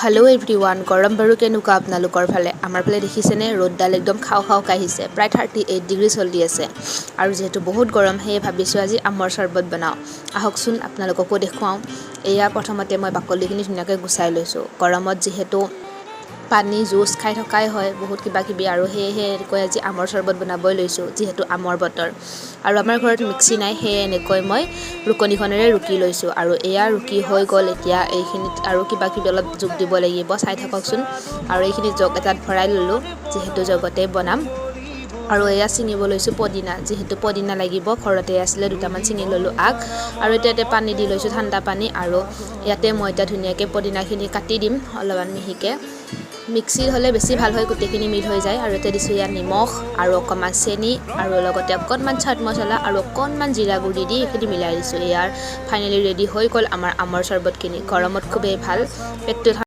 hello everyone गरम बारू केनेकुवा आपनालोকৰ ফালে আমাৰ ফালে দেখিছেনে ৰ'দডাল একদম খাও খাও কাহিছে প্ৰায় 38 ডিগ্ৰী চলি আছে আৰু যেহেতু বহুত গৰম হে ভাবিছো আজি আমৰ চৰবত বনাও আহকচোন আপোনালোককো দেখুৱাও এয়া প্ৰথমতে মই বাকলিখিনি ধুনিয়াকৈ গুছাই লৈছো গৰমত যেহেতু পানী জুস খাই থকাই হয় বহুত কিবা কিবি আৰু হে কৈ আজি আমৰ চৰবত বনাবই লৈছো যেহেতু আমৰ বতৰ আৰু আমাৰ ঘৰত মিক্সি নাই হে এনেকৈ মই ৰুকনিখনেৰে ৰুকি লৈছো আৰু এয়া ৰুকি হৈ গল এতিয়া এইখিনিত আৰু কিবা কিবি অলপ যোগ দিব লাগিব চাই থাককচোন আৰু এইখিনি জগ এটাত ভৰাই ললো যেহেতু জগতে বনাম আৰু এয়া চিঙিব লৈছো পদিনা যেহেতু পদিনা লাগিব ঘৰতে আছিল দুটামান চিঙি ললো আগ আৰু এতিয়াতে পানী দি লৈছো ঠাণ্ডা পানী আৰু ইয়াতে মই এটা ধুনিয়াকৈ পদিনাখিনি কাটি দিম অলপমান মিহিকে মিক্সিৰ হলে বেছি ভাল হয় গুটেখিনি মিল হৈ যায় আৰু এতে দিছো ইয়া নিমখ আৰু অকমান চেনি আৰু লগতে অকনমান চাট মছলা আৰু অকনমান জিৰা গুড়ি দি এখিনি মিলাই দিছো ইয়াৰ ফাইনালি ৰেডি হৈ গল আমাৰ আমৰ চৰবতখিনি গৰমত খুবেই ভাল পেটটো